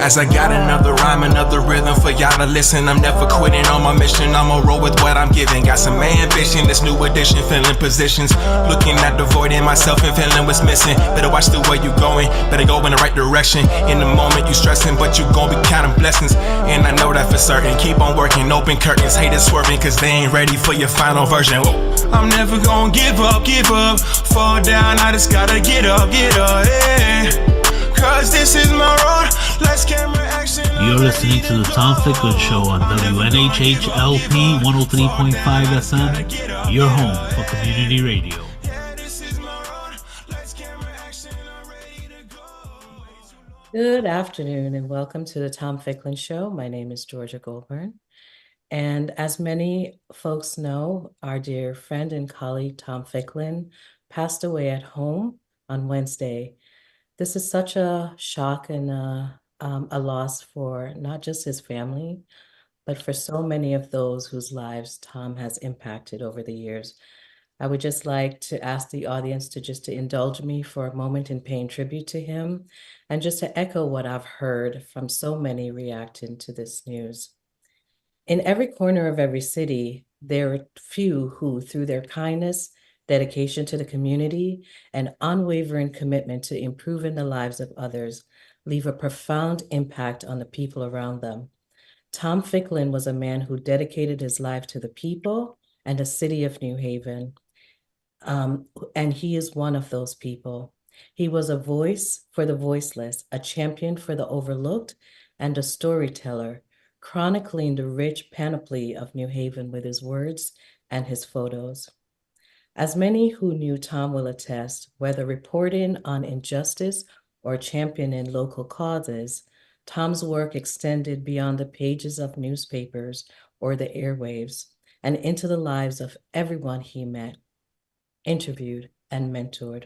As I got another rhyme, another rhythm for y'all to listen. I'm never quitting on my mission, I'ma roll with what I'm giving. Got some ambition, this new edition, filling positions. Looking at the void in myself and feeling what's missing. Better watch the way you going, better go in the right direction. In the moment you stressing, but you gon' be counting blessings. And I know that for certain, keep on working, open curtains. Haters swerving, cause they ain't ready for your final version. I'm never gonna give up, fall down, I just gotta get up, yeah. Cause this is my road, let's camera action. You're listening to the Tom Ficklin Show on WNHHLP 103.5 FM, your home for community radio. Good afternoon and welcome to the Tom Ficklin Show. My name is Georgia Goldburn. And as many folks know, our dear friend and colleague Tom Ficklin passed away at home on Wednesday. This is such a shock and a loss for not just his family, but for so many of those whose lives Tom has impacted over the years. I would just like to ask the audience to indulge me for a moment in paying tribute to him and just to echo what I've heard from so many reacting to this news. In every corner of every city, there are few who, through their kindness, dedication to the community, and unwavering commitment to improving the lives of others, leave a profound impact on the people around them. Tom Ficklin was a man who dedicated his life to the people and the city of New Haven. And he is one of those people. He was a voice for the voiceless, a champion for the overlooked, and a storyteller, chronicling the rich panoply of New Haven with his words and his photos. As many who knew Tom will attest, whether reporting on injustice or championing local causes, Tom's work extended beyond the pages of newspapers or the airwaves and into the lives of everyone he met, interviewed, and mentored.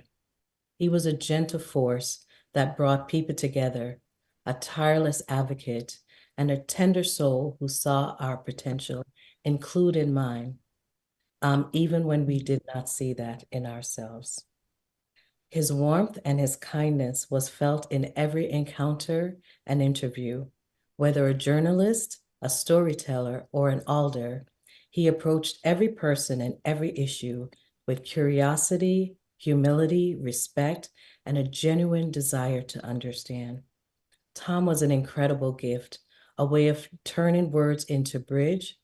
He was a gentle force that brought people together, a tireless advocate, and a tender soul who saw our potential, including mine, even when we did not see that in ourselves. His warmth and his kindness was felt in every encounter and interview. Whether a journalist, a storyteller, or an alder, he approached every person and every issue with curiosity, humility, respect, and a genuine desire to understand. Tom was an incredible gift, a way of turning words into bridge,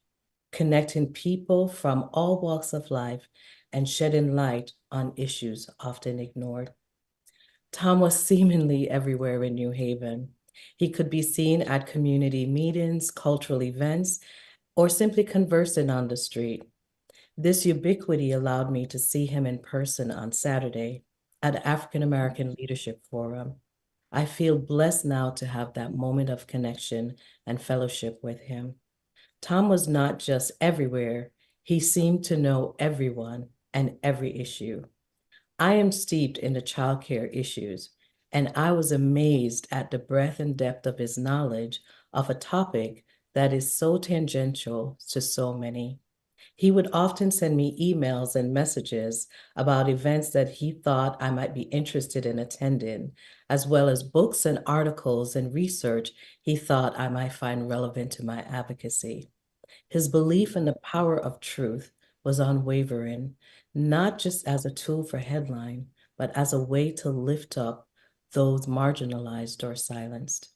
connecting people from all walks of life, and shedding light on issues often ignored. Tom was seemingly everywhere in New Haven. He could be seen at community meetings, cultural events, or simply conversing on the street. This ubiquity allowed me to see him in person on Saturday at African American Leadership Forum. I feel blessed now to have that moment of connection and fellowship with him. Tom was not just everywhere, he seemed to know everyone and every issue. I am steeped in the childcare issues, and I was amazed at the breadth and depth of his knowledge of a topic that is so tangential to so many. He would often send me emails and messages about events that he thought I might be interested in attending, as well as books and articles and research he thought I might find relevant to my advocacy. His belief in the power of truth was unwavering, not just as a tool for headline, but as a way to lift up those marginalized or silenced.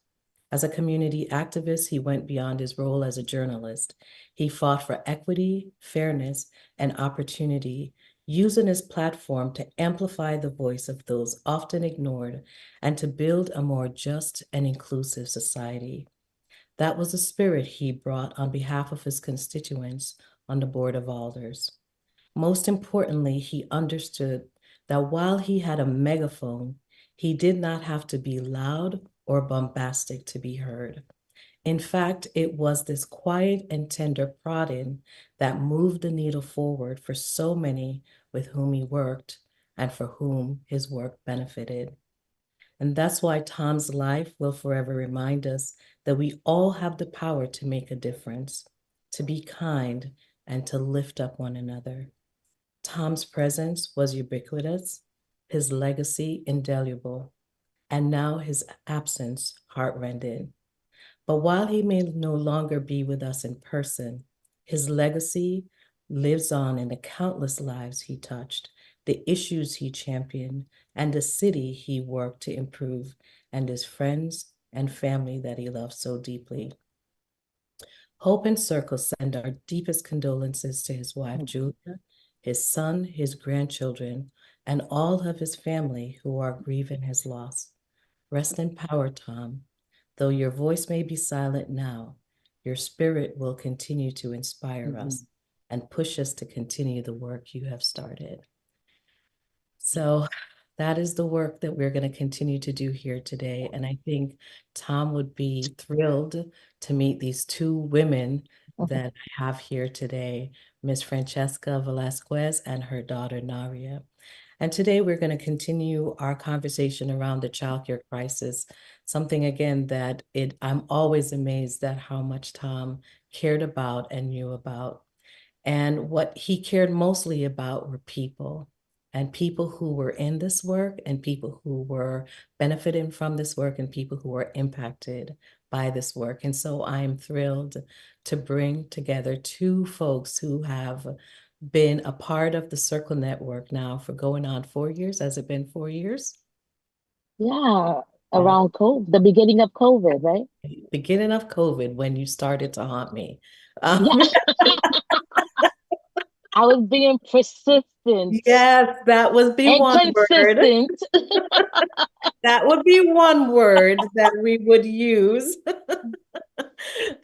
As a community activist, he went beyond his role as a journalist. He fought for equity, fairness, and opportunity, using his platform to amplify the voice of those often ignored and to build a more just and inclusive society. That was the spirit he brought on behalf of his constituents on the Board of Alders. Most importantly, he understood that while he had a megaphone, he did not have to be loud or bombastic to be heard. In fact, it was this quiet and tender prodding that moved the needle forward for so many with whom he worked and for whom his work benefited. And that's why Tom's life will forever remind us that we all have the power to make a difference, to be kind, and to lift up one another. Tom's presence was ubiquitous, his legacy indelible, and now his absence heartrending. But while he may no longer be with us in person, his legacy lives on in the countless lives he touched, the issues he championed, and the city he worked to improve, and his friends and family that he loved so deeply. Hope and Circle send our deepest condolences to his wife, Julia, his son, his grandchildren, and all of his family who are grieving his loss. Rest in power, Tom. Though your voice may be silent now, your spirit will continue to inspire us and push us to continue the work you have started. So that is the work that we're going to continue to do here today. And I think Tom would be thrilled to meet these two women that I have here today, Miss Francesca Velasquez and her daughter Naria. And today we're going to continue our conversation around the childcare crisis, something again that I'm always amazed at how much Tom cared about and knew about. And what he cared mostly about were people and people who were in this work and people who were benefiting from this work and people who were impacted by this work. And so I am thrilled to bring together two folks who have been a part of the Circle Network now for going on 4 years. Has it been 4 years? Yeah, Yeah. around COVID, the beginning of COVID, right? Beginning of COVID, when you started to haunt me. Yeah, I was being persistent Yes, that would be and one word. consistent. That would be one word that we would use.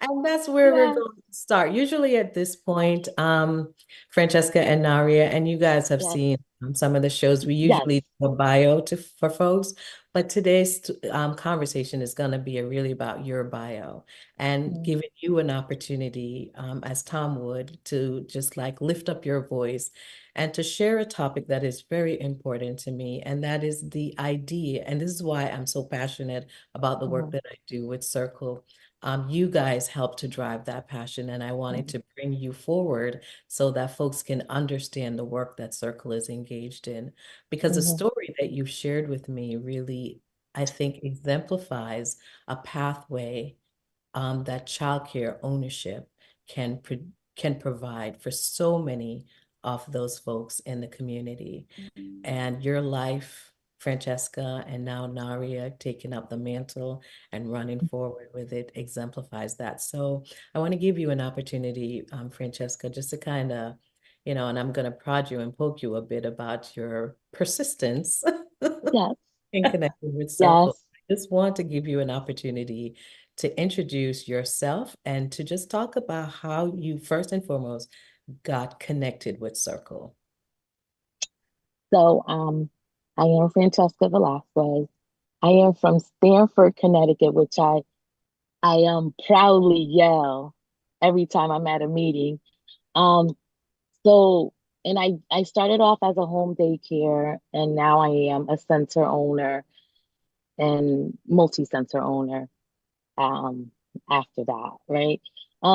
And that's where we're Yeah, going to start. Usually at this point, Francesca and Naria, and you guys have yes, seen some of the shows. We yes. usually do a bio for folks, but today's conversation is going to be really about your bio and Mm, giving you an opportunity, as Tom would, to just like lift up your voice and to share a topic that is very important to me, and that is the idea. And this is why I'm so passionate about the work mhm, that I do with Circle. You guys help to drive that passion, and I wanted mhm, to bring you forward so that folks can understand the work that Circle is engaged in. Because the mhm, story that you've shared with me really, I think, exemplifies a pathway that childcare ownership can can provide for so many of those folks in the community. And your life, Francesca, and now Naria taking up the mantle and running forward with it exemplifies that. So I want to give you an opportunity, Francesca, just to kind of, and I'm going to prod you and poke you a bit about your persistence yes, in connecting with Circle. yes. I just want to give you an opportunity to introduce yourself and to just talk about how you first and foremost got connected with Circle. So, I am Francesca Velasquez. I am from Stamford, Connecticut, which I proudly yell every time I'm at a meeting. Um, so, and I started off as a home daycare, and now I am a center owner and multi-center owner. Um, After that, right?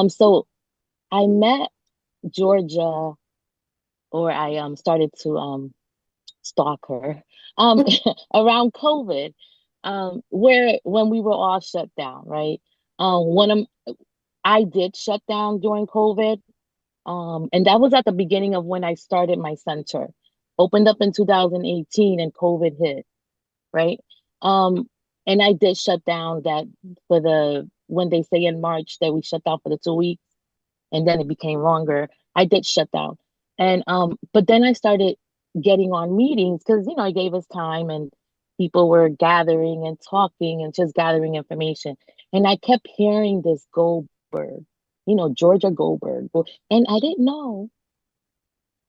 So I met Georgia, or I started to stalk her around COVID, where when we were all shut down, right? One of I did shut down during COVID, and that was at the beginning of when I started my center. Opened up in 2018, and COVID hit, right? Um, and I did shut down that for the when they say in March that we shut down for the 2 weeks, and then it became longer. I did shut down, and but then I started getting on meetings because it gave us time and people were gathering and talking and just gathering information, and I kept hearing this Goldberg, Georgia Goldberg, and I didn't know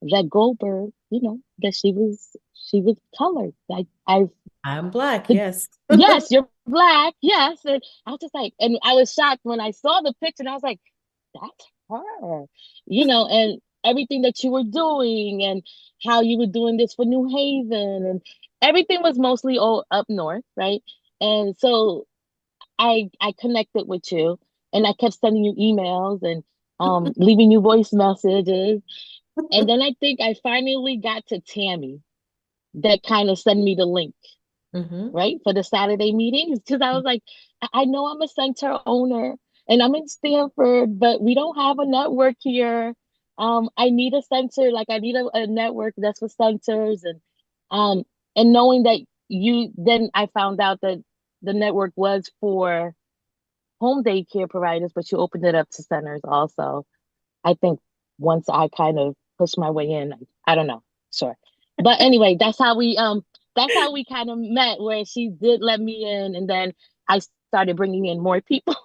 that Goldberg, that she was colored. I I'm Black, could, yes. yes, you're black, yes, and I was just like, and I was shocked when I saw the picture, and I was like, that's her, and everything that you were doing and how you were doing this for New Haven and everything was mostly all up north, right? And so I connected with you and I kept sending you emails and leaving you voice messages. And then I think I finally got to Tammy that kind of sent me the link. Mm-hmm. right? For the Saturday meetings. Because I was like, I know I'm a center owner and I'm in Stanford, but we don't have a network here. I need a center, like I need a network that's for centers um and knowing that you then I found out that the network was for home daycare providers, but you opened it up to centers also. I think once I kind of pushed my way in, I don't know, sure. But anyway, that's how we kind of met, where she did let me in, and then I started bringing in more people.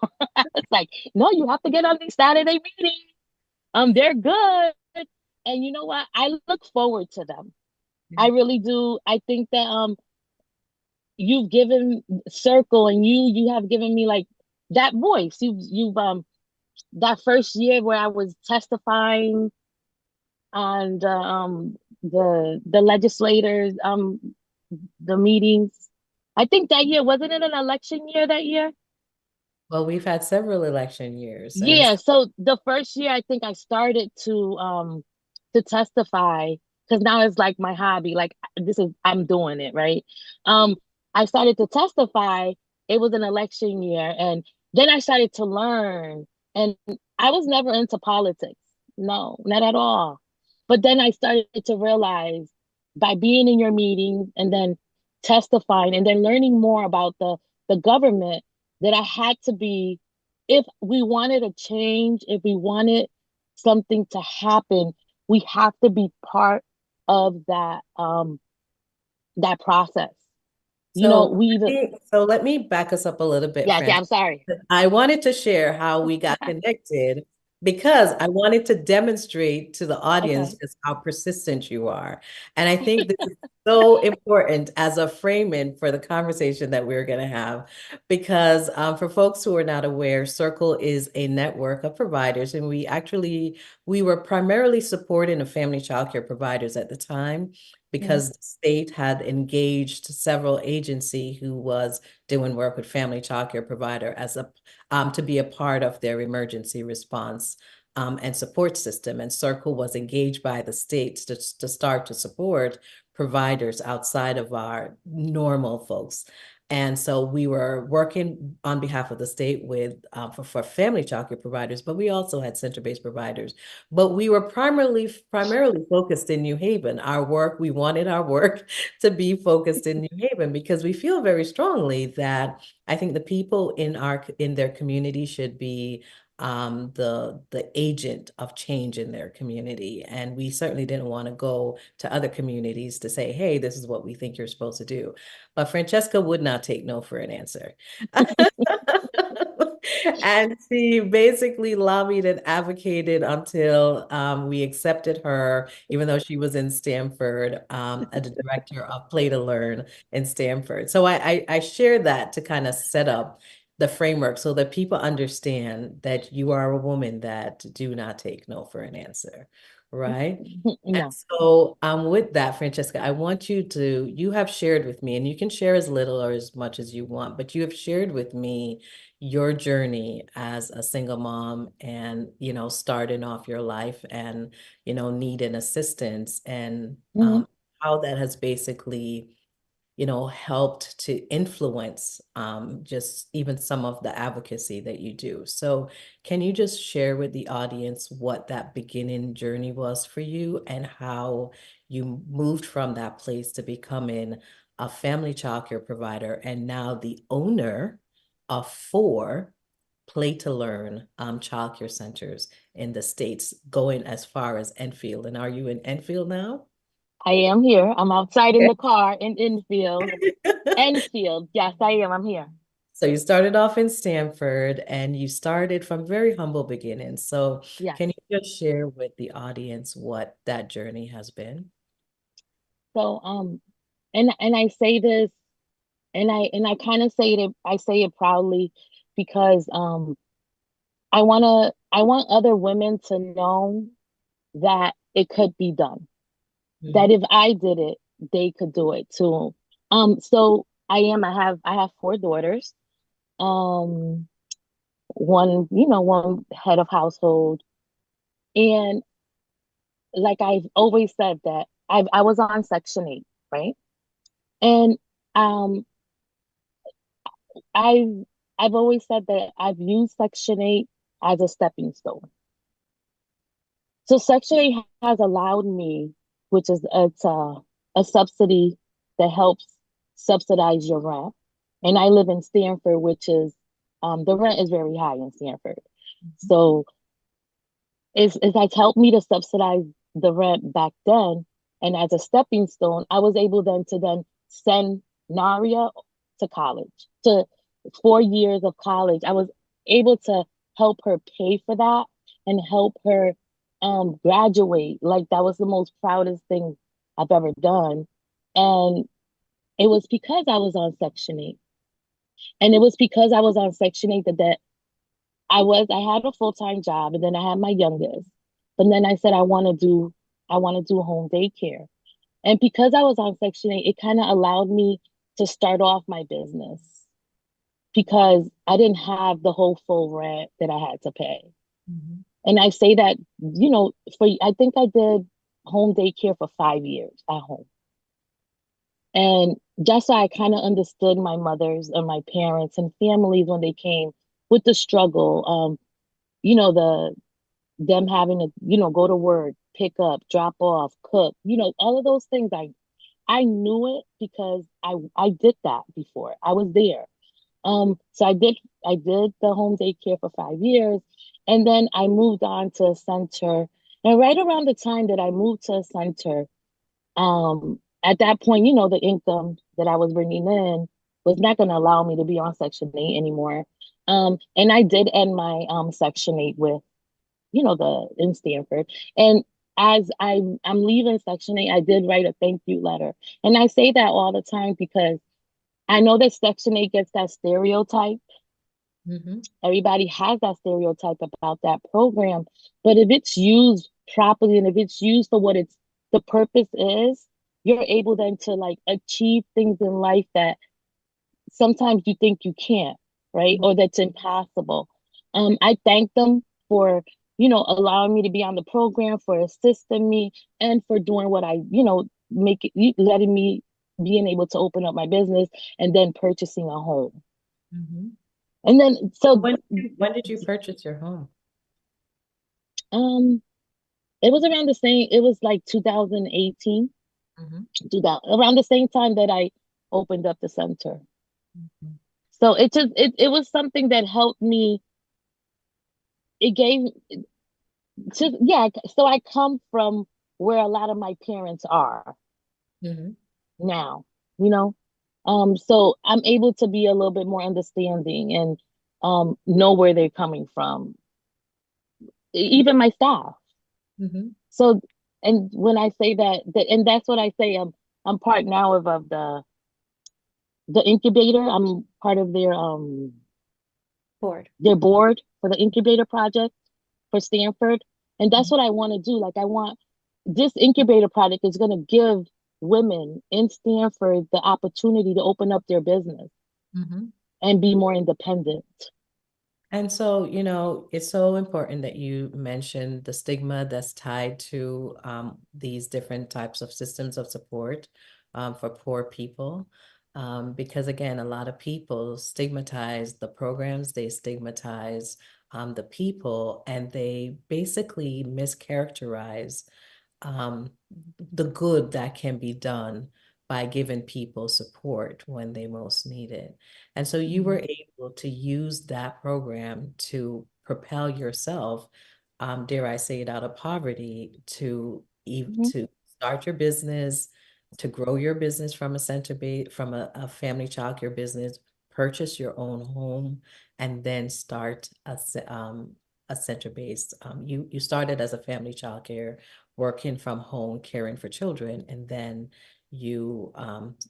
It's like, no, you have to get on these Saturday meetings. They're good. And you know what? I look forward to them. I really do. I think that you've given Circle and you have given me like that voice. You've that first year where I was testifying on the legislators the meetings. I think that year, wasn't it an election year that year? Well, we've had several election years, and Yeah, so the first year I think I started to testify because now it's like my hobby. Like this is I'm doing it, right? Um I started to testify. It was an election year and then I started to learn and I was never into politics. No, not at all. But then I started to realize by being in your meetings and then testifying and then learning more about the government that I had to be if we wanted a change, if we wanted something to happen, we have to be part of that process. You know, so we even let me back us up a little bit, yeah, yeah, Fran. I'm sorry. I wanted to share how we got connected because I wanted to demonstrate to the audience Okay. just how persistent you are. And I think this is so important as a framing for the conversation that we're going to have. Because for folks who are not aware, Circle is a network of providers, and we were primarily supporting the family childcare providers at the time Mm-hmm. because the state had engaged several agency who was doing work with family childcare provider as a to be a part of their emergency response and support system. And Circle was engaged by the states to start to support providers outside of our normal folks. And so we were working on behalf of the state with for family childcare providers, but we also had center-based providers. But we were primarily focused in New Haven. We wanted our work to be focused in New Haven because we feel very strongly that I think the people in their community should be the agent of change in their community. And we certainly didn't want to go to other communities to say, hey, this is what we think you're supposed to do. But Francesca would not take no for an answer. And she basically lobbied and advocated until we accepted her, even though she was in Stanford, as the director of Play to Learn in Stanford. So I share that to kind of set up the framework so that people understand that you are a woman that do not take no for an answer, right? And No. so with that, Francesca, I want you have shared with me, and you can share as little or as much as you want, but you have shared with me your journey as a single mom and, starting off your life and, needing assistance and Hmm. how that has basically helped to influence just even some of the advocacy that you do. So, can you just share with the audience what that beginning journey was for you and how you moved from that place to becoming a family childcare provider and now the owner of 4 Play to Learn childcare centers in the States, going as far as Enfield? And are you in Enfield now? I am here. I'm outside in the car in Enfield. Enfield. Yes, I am. I'm here. So you started off in Stanford and you started from very humble beginnings. So Yes. can you just share with the audience what that journey has been? So and I say this and I kind of say it proudly because I want other women to know that it could be done. That Mhm. if I did it, they could do it too. So I have 4 daughters. Um, one head of household. And like I've always said that I was on Section 8, right? And Um, I've I've always said that I've used Section 8 as a stepping stone. So Section 8 has allowed me, which is a subsidy that helps subsidize your rent. And I live in Stanford, which is the rent is very high in Stanford. So it has helped me to subsidize the rent back then. And as a stepping stone, I was able then to then send Naria to college, to 4 years of college. I was able to help her pay for that and help her graduate. Like that was the most proudest thing I've ever done. And it was because I was on Section 8. And it was because I was on Section 8 that I had a full-time job and then I had my youngest. But then I said I want to do home daycare. And because I was on Section 8, it kind of allowed me to start off my business because I didn't have the whole full rent that I had to pay. Mhm. And I say that, I think I did home daycare for 5 years at home. And just so I kind of understood my mothers and my parents and families when they came with the struggle, the them having to, go to work, pick up, drop off, cook, all of those things. I knew it because I did that before. I was there. So I did the home daycare for 5 years, and then I moved on to a center. And right around the time that I moved to a center, at that point, the income that I was bringing in was not going to allow me to be on Section 8 anymore. And I did end my Section 8 with, the in Stanford. And as I'm leaving Section 8, I did write a thank you letter. And I say that all the time because I know that Section 8 gets that stereotype. Mhm. Everybody has that stereotype about that program. But if it's used properly and if it's used for what the purpose is, you're able then to like achieve things in life that sometimes you think you can't, right? Or that's impossible. I thank them for, allowing me to be on the program, for assisting me, and for doing what I, letting me being able to open up my business and then purchasing a home. Mhm. And then so When did you purchase your home? um it was around the same, it was like 2018, Mhm. around the same time that I opened up the center. Mhm. So it was something that helped me. It gave just yeah, so I come from where a lot of my parents are Mhm. now, you know. So I'm able to be a little bit more understanding and know where they're coming from, even my staff. Mhm. So and when I say that and that's what I say, I'm part now of the incubator. I'm part of Board. their board for the incubator project for Stanford. And that's Mhm. what I want to do. Like I want this incubator project is going to give women in Stanford the opportunity to open up their business Mhm. and be more independent. And so, it's so important that you mentioned the stigma that's tied to these different types of systems of support for poor people. Because again, a lot of people stigmatize the programs, they stigmatize the people, and they basically mischaracterize um, the good that can be done by giving people support when they most need it. And so you were Mhm. able to use that program to propel yourself, dare I say it, out of poverty Mhm. to start your business, to grow your business from a center base, from a family childcare business, purchase your own home, and then start a center based. You started as a family childcare working from home, caring for children, and then you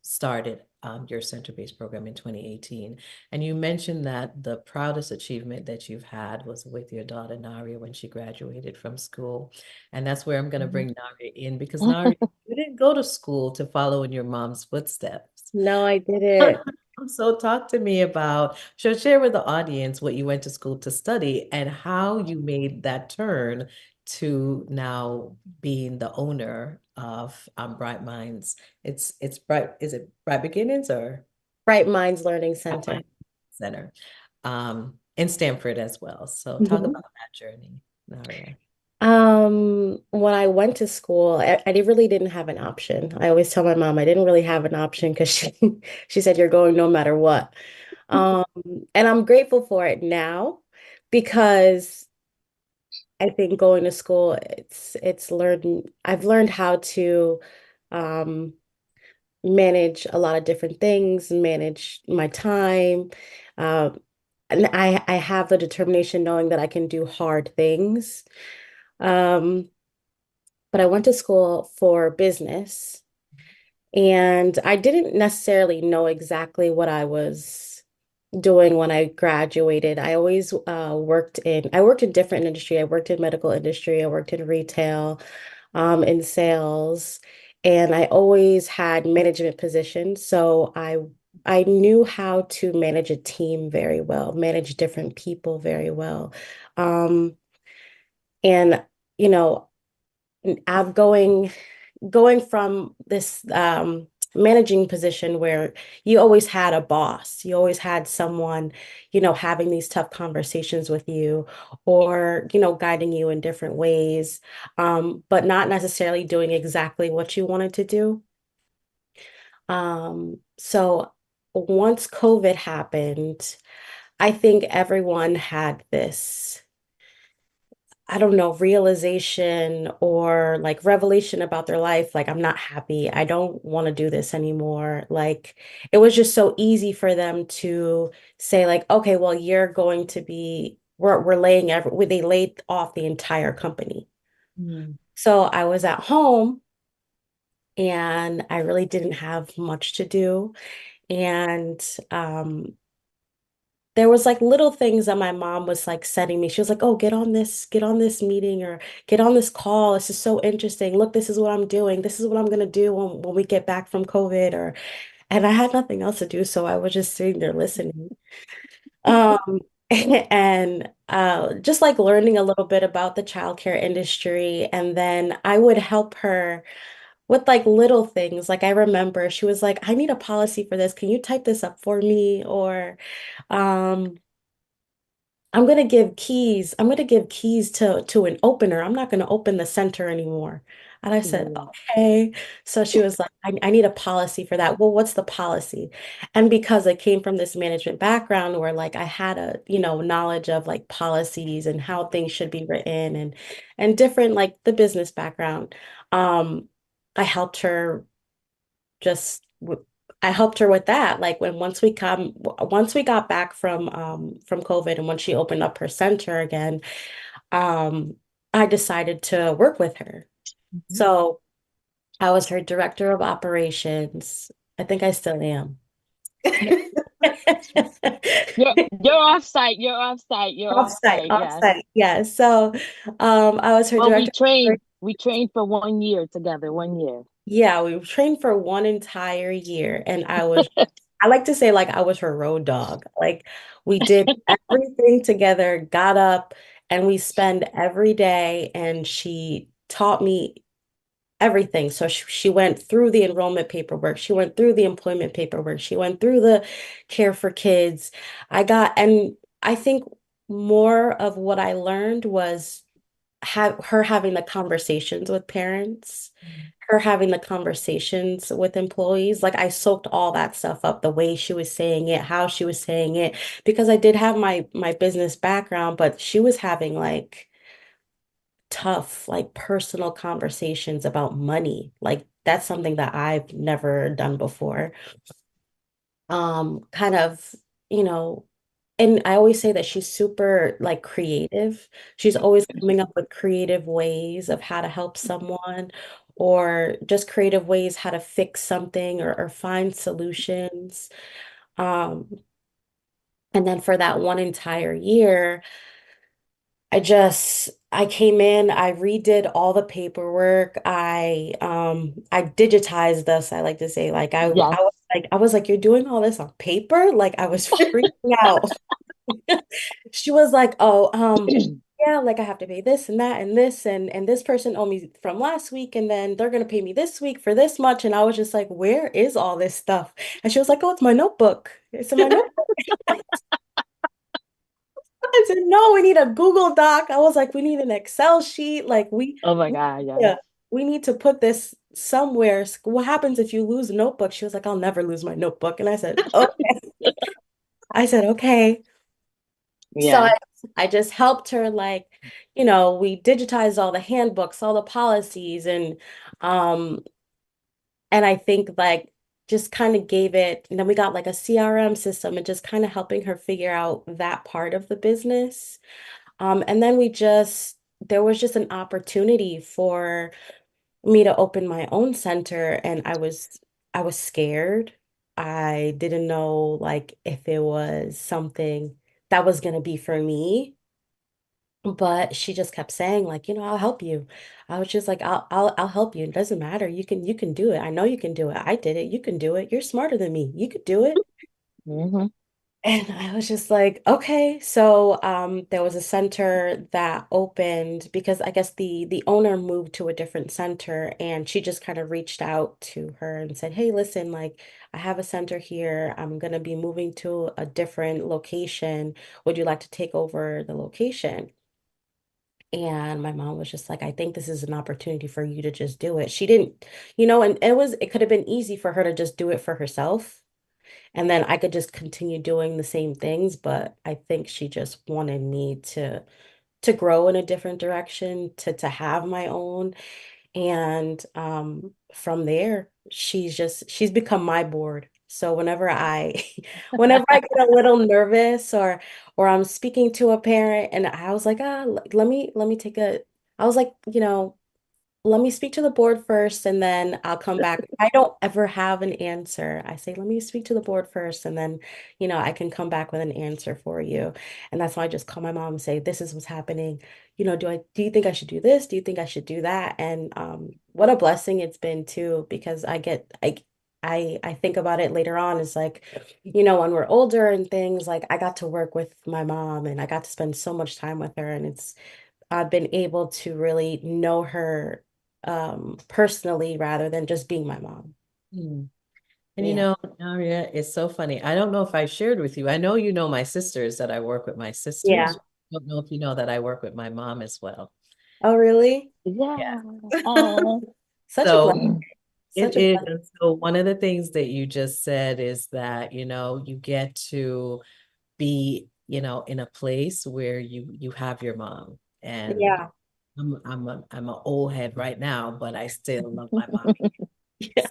started your center-based program in 2018. And you mentioned that the proudest achievement that you've had was with your daughter Naria when she graduated from school. And that's where I'm going to Mhm. bring Naria in because Naria, you didn't go to school to follow in your mom's footsteps. No, I didn't. So talk to me about, share with the audience what you went to school to study and how you made that turn to now being the owner of Bright Minds. It's Bright, is it Bright Beginnings or Bright Minds Learning Center. Center? In Stanford as well. So talk Mhm. about that journey, Naria. When I went to school, really didn't have an option. I always tell my mom I didn't really have an option because she said you're going no matter what. Um, and I'm grateful for it now because I think going to school, it's learned I've learned how to um manage a lot of different things, manage my time. Um, and I have the determination knowing that I can do hard things. Um, but I went to school for business and I didn't necessarily know exactly what I was doing when I graduated. I always I worked in different industry. I worked in medical industry, I worked in retail, in sales, and I always had management positions. So I knew how to manage a team very well, manage different people very well. Um, and you know, I'm going from this managing position where you always had a boss, you always had someone, having these tough conversations with you or, guiding you in different ways, but not necessarily doing exactly what you wanted to do. So once COVID happened, I think everyone had this, I don't know, realization or like revelation about their life. Like, I'm not happy. I don't want to do this anymore. Like, it was just so easy for them to say, like, okay, well, you're going to be, we're they laid off the entire company. Mm. So I was at home and I really didn't have much to do. And there was like little things that my mom was like sending me. She was like, "Oh, get on this meeting or get on this call. This is so interesting. Look, this is what I'm doing. This is what I'm gonna do when we get back from COVID." And I had nothing else to do, so I was just sitting there listening. Um, and just like learning a little bit about the childcare industry, and then I would help her with like little things. Like I remember she was like, "I need a policy for this. Can you type this up for me?" Or um I'm gonna give keys to an opener. I'm not gonna open the center anymore. And I said, Yeah. okay. So she was like, I need a policy for that. Well, what's the policy? And because I came from this management background where like I had a, knowledge of like policies and how things should be written and different like the business background, um, I helped her just I helped her with that. Like when once we got back from COVID and when she opened up her center again, um I decided to work with her. Mhm. So I was her director of operations. I think I still am. You're offsite. You're offsite. You're Offsite, offsite. Yes. offsite. Yeah. So I was her Well, director of operations. we trained for 1 year together, 1 year. Yeah, we trained for one entire year, and I like to say like I was her road dog. Like we did everything together, got up, and we spend every day, and she taught me everything. So she went through the enrollment paperwork, she went through the employment paperwork, she went through the care for kids. And I think more of what I learned was have her having the conversations with parents, her having the conversations with employees. Like I soaked all that stuff up, the way she was saying it, how she was saying it, because I did have my business background, but she was having like tough, like personal conversations about money. Like that's something that I've never done before. Kind of, you know, and I always say that she's super like creative. She's always coming up with creative ways of how to help someone or just creative ways how to fix something or find solutions. Um, and then for that one entire year, I came in, I redid all the paperwork. I digitized this, I like to say. Like Yes. I was like, you're doing all this on paper? Like I was freaking out. She was like, oh, yeah, like I have to pay this and that and this and this person owed me from last week and then they're gonna pay me this week for this much. And I was just like, where is all this stuff? And she was like, oh, it's my notebook. It's in my notebook. I said, no, we need a Google Doc. I was like, we need an Excel sheet. Like Oh my God, yes. yeah, we need to put this somewhere. What happens if you lose a notebook? She was like, I'll never lose my notebook. And I said, okay. I said, okay. So Yeah. I just helped her, like, we digitized all the handbooks, all the policies, um and I think like just kind of gave it, and then we got like a CRM system and just kind of helping her figure out that part of the business. And then there was just an opportunity for me to open my own center, and I was scared. I didn't know like if it was something that was going to be for me. But she just kept saying, like, I'll help you. I was just like, I'll help you. It doesn't matter. You can do it. I know you can do it. I did it. You can do it. You're smarter than me. You could do it. Hmm. And I was just like, okay. So there was a center that opened because I guess the owner moved to a different center, and she just kind of reached out to her and said, hey, listen, like I have a center here. I'm gonna be moving to a different location. Would you like to take over the location? And my mom was just like, I think this is an opportunity for you to just do it. She didn't, and it could have been easy for her to just do it for herself. And then I could just continue doing the same things. But I think she just wanted me to grow in a different direction, to have my own. And from there, she's become my board. So whenever I whenever I get a little nervous or I'm speaking to a parent and I was like, let me take a I was like, let me speak to the board first and then I'll come back. If I don't ever have an answer, I say, let me speak to the board first and then, I can come back with an answer for you. And that's why I just call my mom and say, this is what's happening. Do you think I should do this? Do you think I should do that? And what a blessing it's been too, because I think about it later on. It's like, when we're older and things, like I got to work with my mom and I got to spend so much time with her, and I've been able to really know her personally rather than just being my mom. Hmm. And Yeah. Aria, it's so funny. I don't know if I shared with you. I know you know my sisters, that I work with my Yeah. sisters. I don't know if you know that I work with my mom as well. Oh, really? Yeah. Yeah. Oh. Such a blessing. So it Such a is. blessing. And so one of the things that you just said is that, you get to be, in a place where you have your mom. And Yeah. I'm an old head right now, but I still love my mom. Yeah.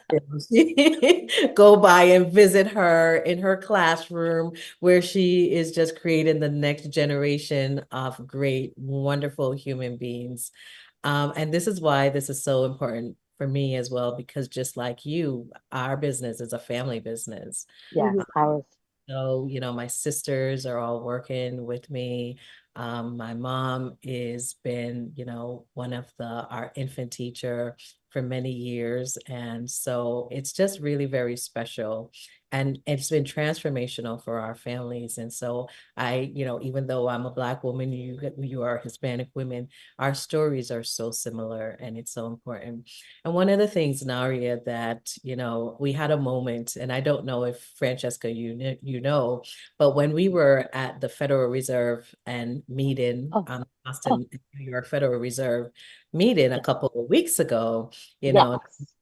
Go by and visit her in her classroom where she is just creating the next generation of great, wonderful human beings. And this is why this is so important for me as well, because just like you, our business is a family business. Yes, Mhm. I was. So, my sisters are all working with me. My mom is been, one of our infant teacher for many years. And so it's just really very special. And it's been transformational for our families. And so even though I'm a Black woman, you are Hispanic women, our stories are so similar and it's so important. And one of the things, Naria, that, we had a moment, and I don't know if Francesca, but when we were at the Federal Reserve and meeting, Oh, oh, Boston, New York Federal Reserve meeting a yeah. couple of weeks ago, Yes.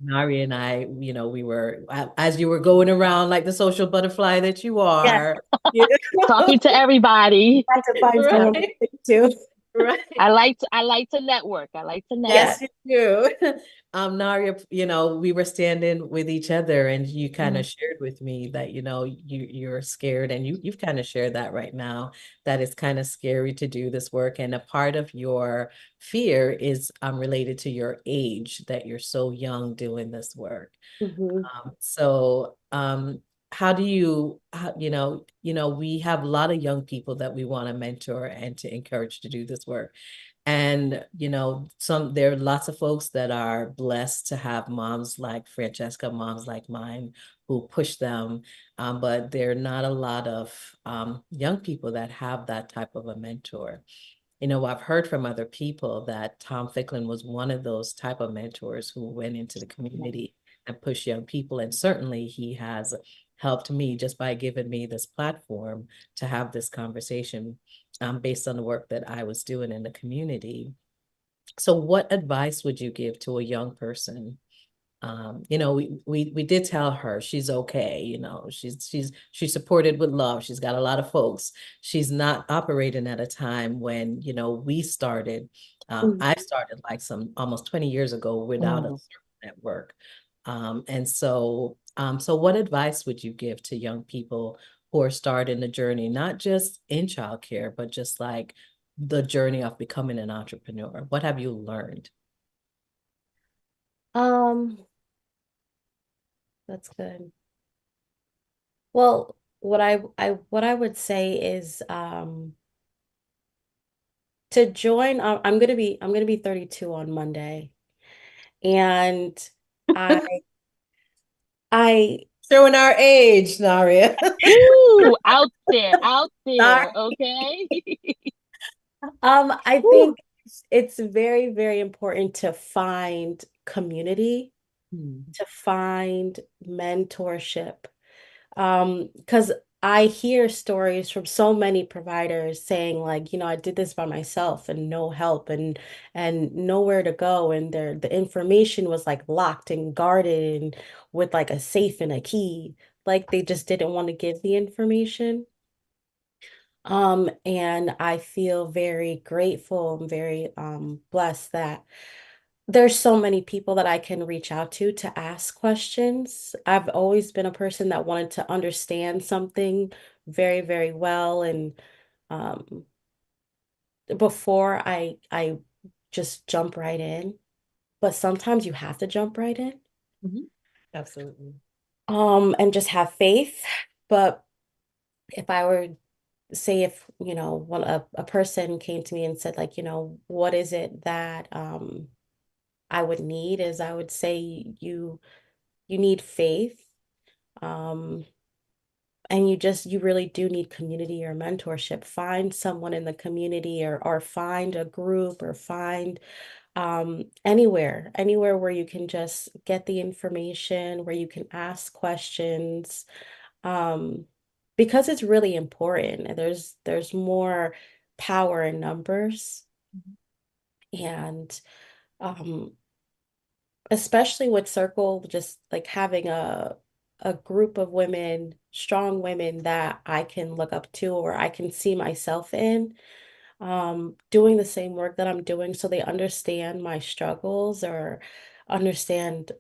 Naria and I, we were, as you were going around like the social butterfly that you Yeah. are, you Talking to You everybody. had to find Yep. someone to right? speak to. Right. I like to network. I like to Yeah. Yes, network. you do. Naria, we were standing with each other and you kind Mhm. of shared with me that, you're scared, and you've kind of shared that right now, that it's kind of scary to do this work. And a part of your fear is related to your age, that you're so young doing this work. Hmm. So how do we have a lot of young people that we want to mentor and to encourage to do this work. And there are lots of folks that are blessed to have moms like Francesca, moms like mine, who push them. But there are not a lot of young people that have that type of a mentor. I've heard from other people that Tom Ficklin was one of those type of mentors who went into the community and pushed young people. And certainly he has helped me just by giving me this platform to have this conversation based on the work that I was doing in the community. So what advice would you give to a young person? We did tell her she's okay, she's supported with love. She's got a lot of folks. She's not operating at a time when, we started. I started like some almost 20 years ago without a Mm. network. So what advice would you give to young people who are starting the journey, not just in childcare, but just like the journey of becoming an entrepreneur? What have you learned? Um, that's good. Well, what I would say is to join. I'm gonna be 32 on Monday, and I I Showing our age, Naria. Ooh, out Sorry. there, okay? I Ooh. think it's very, very important to find community, Hmm. to find mentorship. Because I hear stories from so many providers saying like, I did this by myself and no help and nowhere to go, and the information was like locked and guarded and with like a safe and a key. Like they just didn't want to give the information. And I feel very grateful and very blessed that there's so many people that I can reach out to ask questions. I've always been a person that wanted to understand something very, very well, and um, before I just jump right in. But sometimes you have to jump right in, Mhm. Absolutely. and just have faith. But if I were say if one a person came to me and said like what is it that I would need, is I would say you need faith, um and you really do need community or mentorship. Find someone in the community, or find a group, or find anywhere where you can just get the information, where you can ask questions, um because it's really important. There's more power in numbers, and um especially with Circle, just like having a group of women, strong women that I can look up to or I can see myself in, doing the same work that I'm doing, so they understand my struggles or understand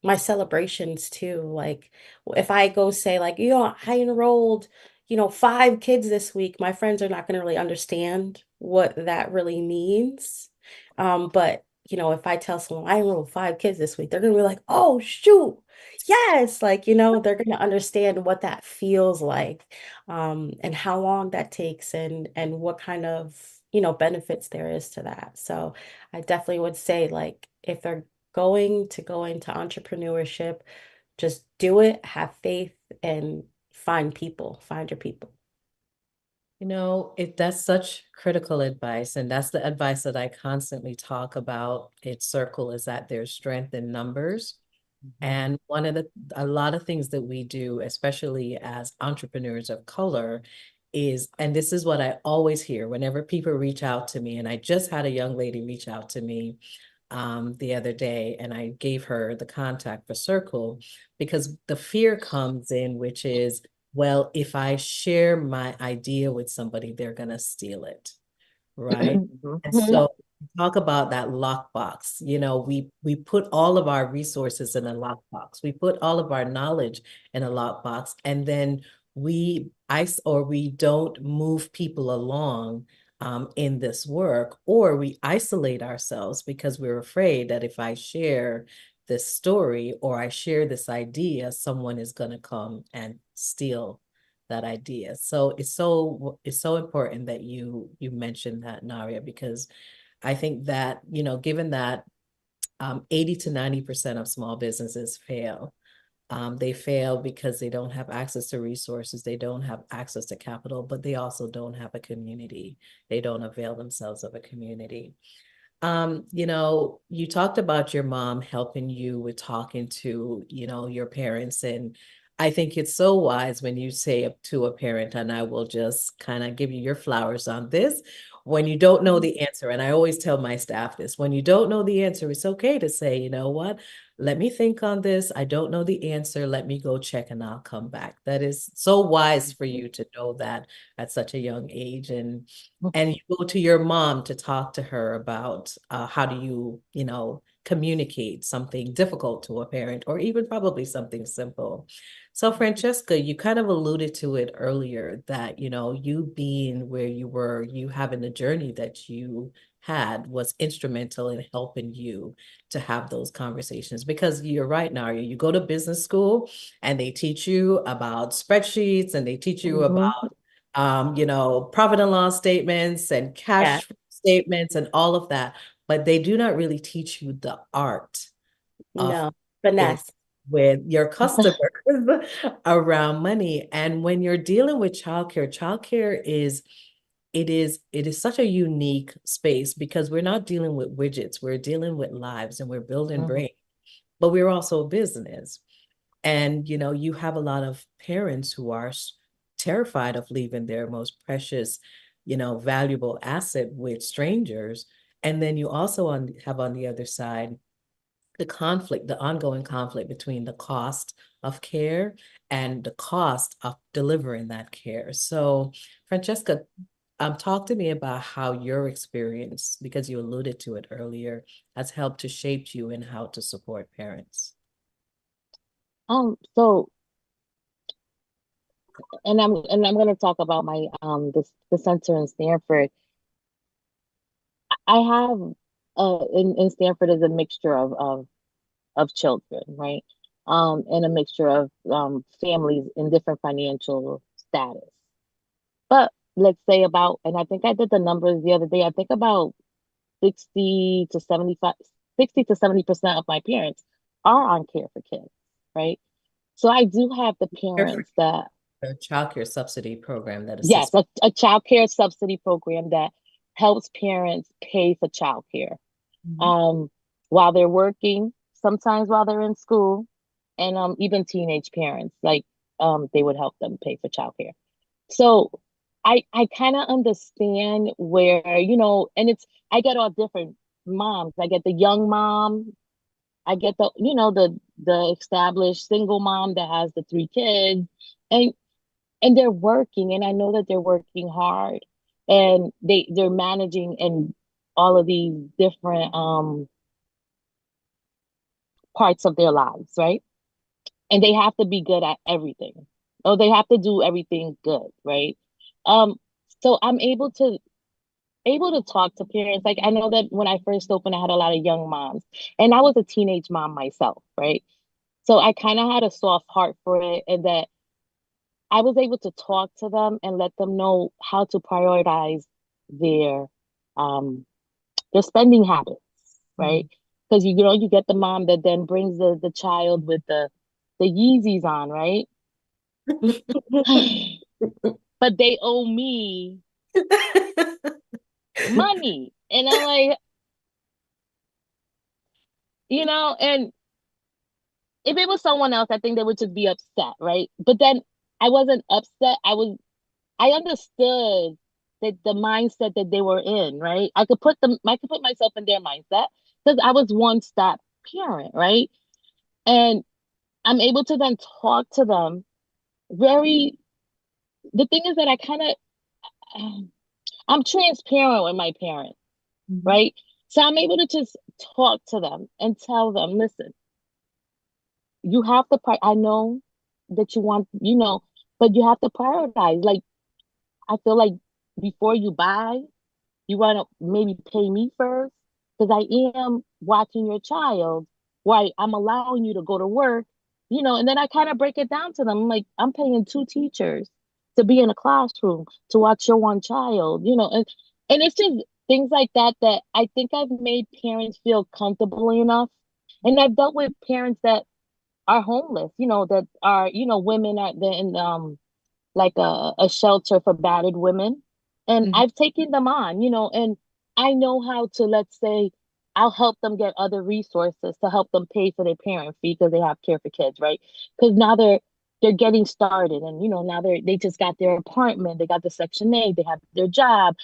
my celebrations too. Like if I go say like, I enrolled, 5 kids this week, my friends are not going to really understand what that really means. But if I tell someone I enrolled 5 kids this week, they're going to be like, oh shoot, yes, like, they're going to understand what that feels like, and how long that takes, and what kind of benefits there is to that. So I definitely would say like if they're going to go into entrepreneurship, just do it, have faith, and find your people. That's such critical advice, and that's the advice that I constantly talk about at Circle, is that there's strength in numbers. Mhm. And a lot of things that we do, especially as entrepreneurs of color, and this is what I always hear whenever people reach out to me, and I just had a young lady reach out to me the other day, and I gave her the contact for Circle because the fear comes in, which is, well, if I share my idea with somebody, they're gonna steal it, right? And Mhm. so talk about that lockbox. We put all of our resources in a lockbox. We put all of our knowledge in a lockbox, and then we ice or we don't move people along in this work, or we isolate ourselves because we're afraid that if I share this story or I share this idea, someone is going to come and steal that idea. So it's so important that you mentioned that, Naria, because I think that, given that 80 to 90% of small businesses fail, They fail because they don't have access to resources, they don't have access to capital, but they also don't have a community. They don't avail themselves of a community. You talked about your mom helping you with talking to, your parents. And I think it's so wise when you say up to a parent, and I will just kind of give you your flowers on this. When you don't know the answer, and I always tell my staff this, when you don't know the answer, it's okay to say, you know what, let me think on this. I don't know the answer. Let me go check and I'll come back. That is so wise for you to know that at such a young age. And you go to your mom to talk to her about how do you, communicate something difficult to a parent, or even probably something simple. So, Francesca, you kind of alluded to it earlier that, you being where you were, you having the journey that you had was instrumental in helping you to have those conversations. Because you're right, Naria, you go to business school and they teach you about spreadsheets, and they teach you about profit and loss statements and Yeah, cash statements and all of that, but they do not really teach you the art of no, dealing finesse. with your customers around money. And when you're dealing with childcare it is such a unique space, because we're not dealing with widgets, we're dealing with lives, and we're building Mhm. brain, but we're also a business. And you have a lot of parents who are terrified of leaving their most precious, valuable asset with strangers. And then you also have on the other side the ongoing conflict between the cost of care and the cost of delivering that care. So, Francesca, talk to me about how your experience, because you alluded to it earlier, has helped to shape you in how to support parents. So, and I'm going to talk about my the center in Stanford. I have in Stanford is a mixture of children, right? And a mixture of families in different financial status. But let's say about, and I think I did the numbers the other day, I think about 60 to 75, 60 to 70% of my parents are on care for kids, right? So I do have the Care for parents that, the child care subsidy program that yes, assists. a child care subsidy program that helps parents pay for child care Mhm. um, while they're working, sometimes while they're in school, and even teenage parents, like they would help them pay for child care. So I kind of understand where, and I get all different moms. I get the young mom, I get the established single mom that has the three kids, and they're working, and I know that they're working hard, and they're managing in all of these different parts of their lives, right? And they have to be good at everything. Or they have to do everything good, right? Um, so I'm able to talk to parents. Like I know that when I first opened, I had a lot of young moms, and I was a teenage mom myself, right? So I kind of had a soft heart for it, and that I was able to talk to them and let them know how to prioritize their um their spending habits, right? Mhm. Because you get the mom that then brings the child with the Yeezys on, right? But they owe me money. And I'm like, and if it was someone else, I think they would just be upset, right? But then I wasn't upset. I understood that the mindset that they were in, right? I could put myself in their mindset because I was one step parent, right? And I'm able to then talk to them very, the thing is that I'm transparent with my parents, Mhm. right? So I'm able to just talk to them and tell them, listen, you have to, I know that you want, but you have to prioritize. Like, I feel like before you buy, you want to maybe pay me first because I am watching your child, right? I'm allowing you to go to work, and then I kind of break it down to them. I'm like, I'm paying two teachers to be in a classroom to watch your one child, and it's just things like that that I think I've made parents feel comfortable enough. And I've dealt with parents that are homeless, that are, women are in like a shelter for battered women. And Mhm. I've taken them on, and I know how to, let's say, I'll help them get other resources to help them pay for their parent fee because they have care for kids, right? Because now they're getting started, and now they just got their apartment, they got the Section 8, they have their job,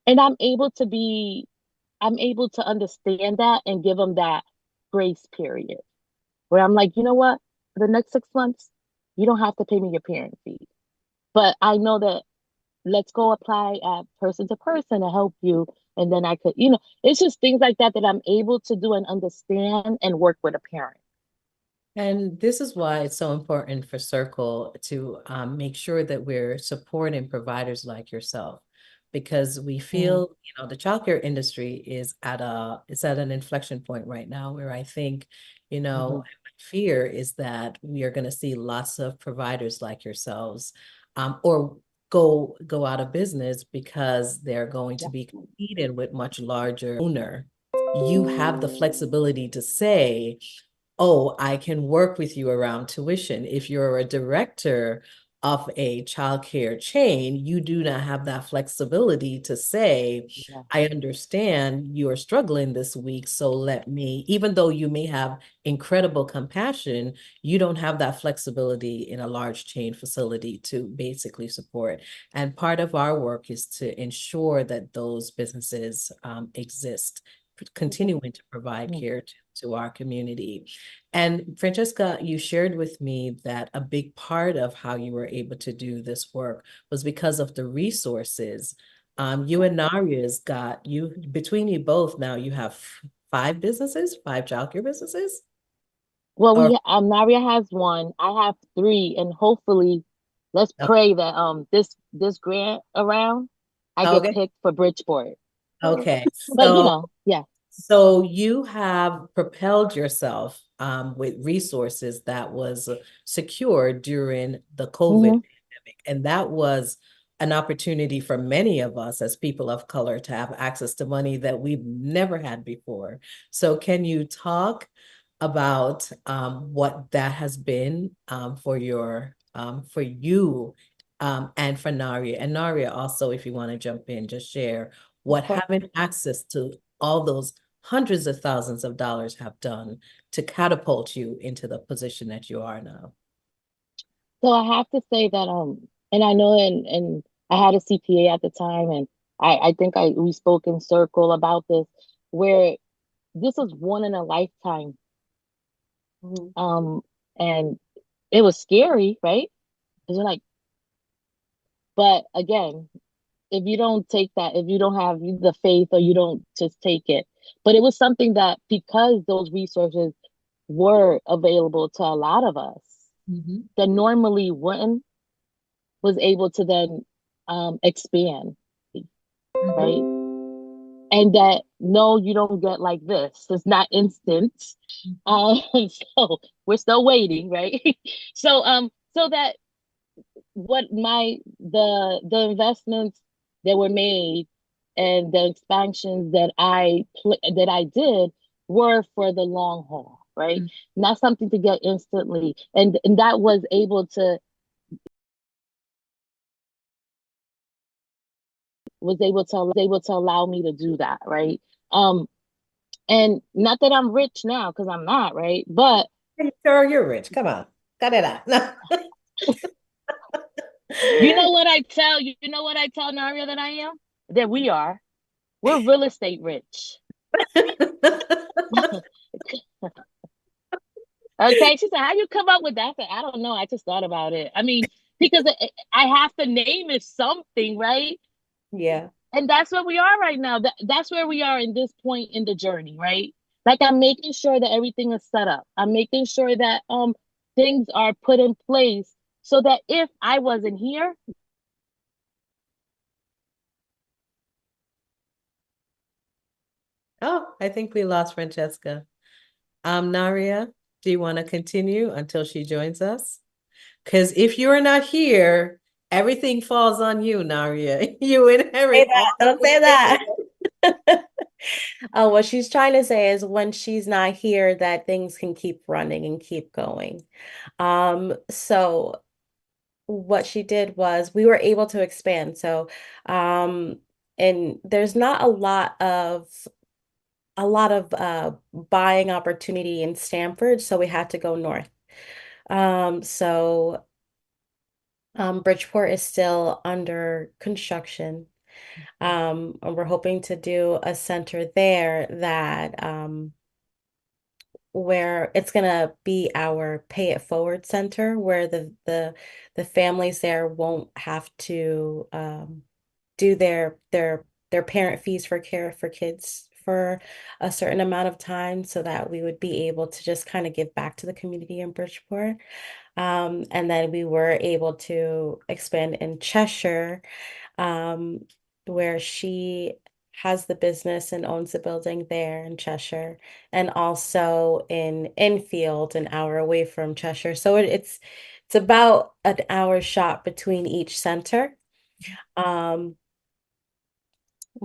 and I'm able to understand that and give them that grace period where I'm like, you know what, for the next 6 months, you don't have to pay me your parent fee, but I know that let's go apply at person to person to help you. And then I could, it's just things like that that I'm able to do and understand and work with a parent. And this is why it's so important for Circle to make sure that we're supporting providers like yourself, because we Mm, feel, the childcare industry is it's at an inflection point right now where I think, mhm. fear is that we are going to see lots of providers like yourselves, or go out of business because they're going to Yeah, be competing with much larger owner. You have the flexibility to say, oh, I can work with you around tuition. If you're a director of a childcare chain, you do not have that flexibility to say, yeah, I understand you are struggling this week, so let me, even though you may have incredible compassion, you don't have that flexibility in a large chain facility to basically support. And part of our work is to ensure that those businesses exist, continuing to provide mm, care to our community. And Francesca, you shared with me that a big part of how you were able to do this work was because of the resources. You yeah. and Naria's got you, between you both now, you have five childcare businesses? Well, Or Naria has one. I have three, and hopefully, let's pray that this grant around, I get okay, picked for Bridgeport. okay. But yeah. So you have propelled yourself with resources that was secured during the COVID Hmm. pandemic. And that was an opportunity for many of us as people of color to have access to money that we've never had before. So can you talk about what that has been for you and for Naria? And Naria also, if you want to jump in, just share Of what course. having access to all those hundreds of thousands of dollars have done to catapult you into the position that you are now. So I have to say that and I know, and I had a CPA at the time, and I think we spoke in circle about this, where this was one in a lifetime. Mhm. Um and it was scary, right? Because you're like, but again, if you don't take that, if you don't have the faith, or you don't just take it. But it was something that, because those resources were available to a lot of us Mhm. that normally wouldn't, was able to then expand, right? Mhm. And that, no, you don't get like this. It's not instant. So we're still waiting, right? So that what the investments that were made and the expansions that I did were for the long haul, right? Not something to get instantly, and that was able to allow me to do that, right? Um, and not that I'm rich now, because I'm not, right? But Girl, you're rich. Come on. Cut it out. you know what I tell Naria that I am? That we are. We're real estate rich. Okay. She said, how you come up with that? I said, I don't know. I just thought about it. I mean, because I have to name it something, right? Yeah. And that's where we are right now. That's where we are in this point in the journey, right? Like, I'm making sure that everything is set up. I'm making sure that things are put in place so that if I wasn't here. Oh, I think we lost Francesca. Naria, do you want to continue until she joins us? Because if you're not here, everything falls on you, Naria. You Say inherit all that. the Don't say that. Oh, what she's trying to say is when she's not here, that things can keep running and keep going. So what she did was we were able to expand. So, um, and there's not a lot of buying opportunity in Stamford, so we had to go north. So Bridgeport is still under construction. And we're hoping to do a center there that where it's gonna be our pay it forward center where the families there won't have to do their parent fees for care for kids for a certain amount of time so that we would be able to just kind of give back to the community in Bridgeport. And then we were able to expand in Cheshire, um, where she has the business and owns the building there in Cheshire, and also in Enfield, an hour away from Cheshire. So it's about an hour shot between each center. Um,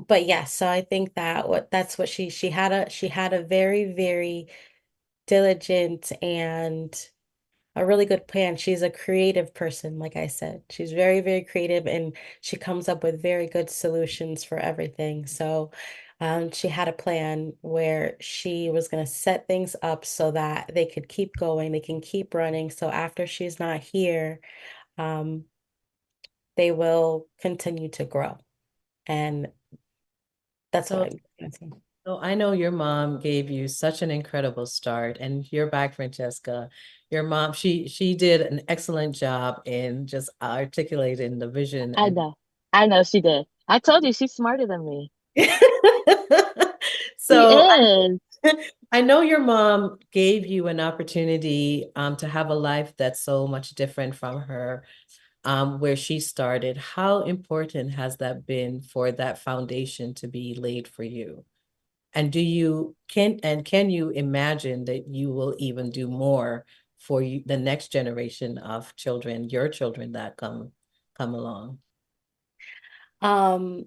but yes, so I think that's what she had a very, very diligent and a really good plan. She's a creative person, like I said. She's very, very creative and she comes up with very good solutions for everything. So she had a plan where she was going to set things up so that they could keep going, they can keep running. So after she's not here, um, they will continue to grow. And that's what So, I'm saying. so I know your mom gave you such an incredible start, and you're back, Francesca. Your mom, she did an excellent job in just articulating the vision I and know. I know she did. I told you she's smarter than me. She so is. I know your mom gave you an opportunity to have a life that's so much different from her where she started. How important has that been for that foundation to be laid for you? And can you imagine that you will even do more for you, the next generation of children, your children that come along? Um,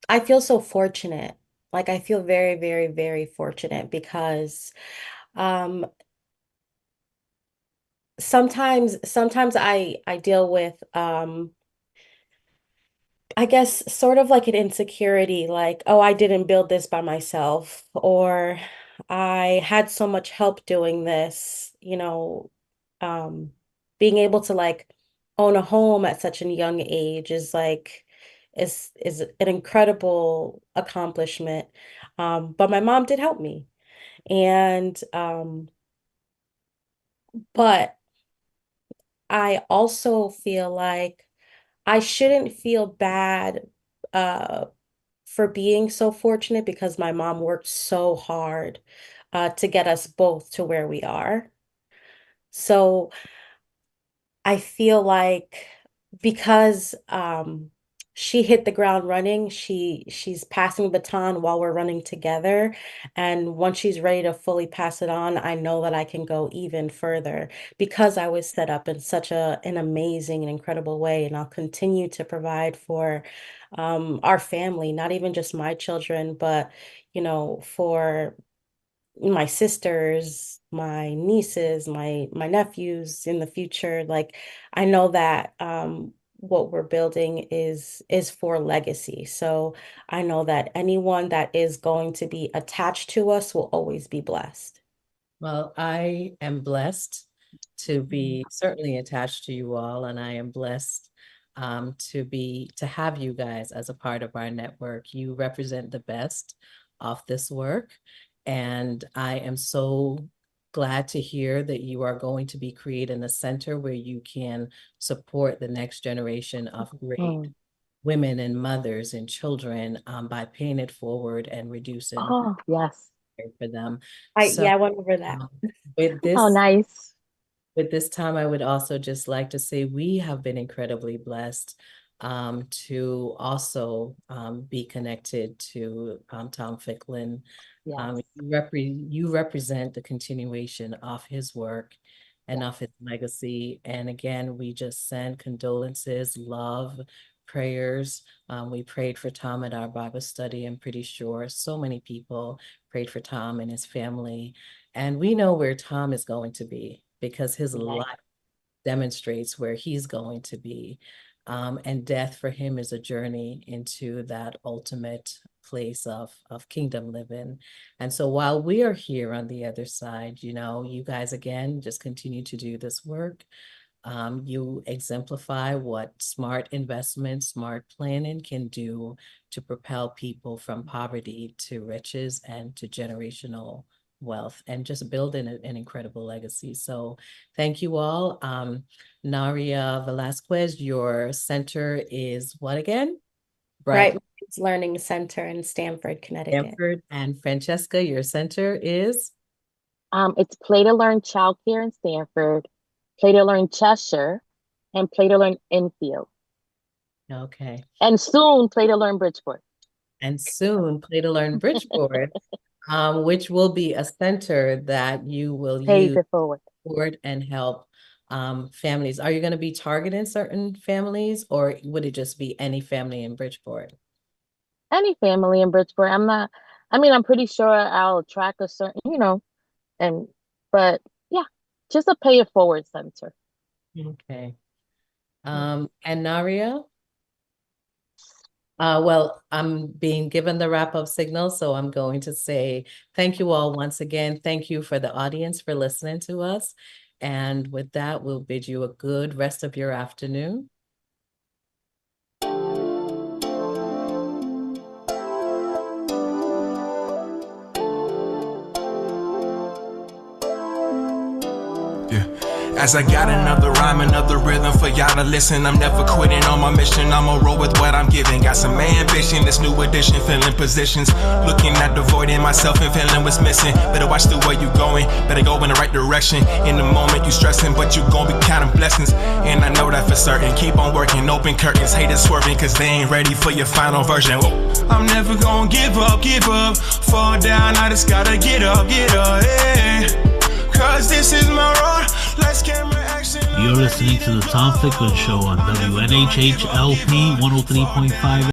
I feel so fortunate. Like I feel very, very, very fortunate because um sometimes I deal with I guess sort of like an insecurity, like, oh, I didn't build this by myself, or I had so much help doing this, um, being able to like own a home at such a young age is like is an incredible accomplishment. But my mom did help me. And but I also feel like I shouldn't feel bad uh for being so fortunate because my mom worked so hard to get us both to where we are. So I feel like because she hit the ground running, she's passing the baton while we're running together. And once she's ready to fully pass it on, I know that I can go even further because I was set up in such an amazing and incredible way. And I'll continue to provide for our family, not even just my children, but for my sisters, my nieces, my nephews in the future. Like I know that what we're building is for legacy. So I know that anyone that is going to be attached to us will always be blessed. Well, I am blessed to be certainly attached to you all, and I am blessed to have you guys as a part of our network. You represent the best of this work, and I am so glad to hear that you are going to be creating a center where you can support the next generation of great Mm. women and mothers and children by paying it forward and reducing Oh, yes. for them. Yeah, So I went over that. um, with Oh, this nice. with this time, I would also just like to say we have been incredibly blessed to also be connected to Tom Ficklin. Yes. You represent the continuation of his work and Yes. of his legacy. And again, we just send condolences, love, prayers. We prayed for Tom at our Bible study. I'm pretty sure so many people prayed for Tom and his family. And we know where Tom is going to be because his life demonstrates where he's going to be. And death for him is a journey into that ultimate place of kingdom living. And so while we are here on the other side, you guys, again, just continue to do this work. You exemplify what smart investment, smart planning can do to propel people from poverty to riches and to generational wealth, and just building an incredible legacy. So thank you all. Naria Velasquez, your center is what again? Bright Minds Learning Center in Stamford, Connecticut. Stamford. And Francesca, your center is? It's Play to Learn Childcare in Stamford, Play to Learn Cheshire, and Play to Learn Enfield. Okay. And soon Play to Learn Bridgeport. And soon Play to Learn Bridgeport, which will be a center that you will use it forward and help families. Are you going to be targeting certain families, or would it just be any family in Bridgeport? Any family in Bridgeport. I'm pretty sure I'll attract a certain, but yeah, just a pay it forward center. Okay. And Naria? Well, I'm being given the wrap-up signal, so I'm going to say thank you all once again. Thank you for the audience for listening to us. And with that, we'll bid you a good rest of your afternoon. As I got another rhyme, another rhythm for y'all to listen. I'm never quitting on my mission, I'ma roll with what I'm giving. Got some ambition, this new edition, filling positions. Looking at the void in myself and feeling what's missing. Better watch the way you going, better go in the right direction. In the moment you stressing, but you gon' be counting blessings. And I know that for certain, keep on working, open curtains. Haters swerving, cause they ain't ready for your final version. Whoa. I'm never gonna give up, fall down, I just gotta get up, yeah. Cause this is my road. Let's camera action. You're listening to the Tom Ficklin Show on WNHHLP 103.5.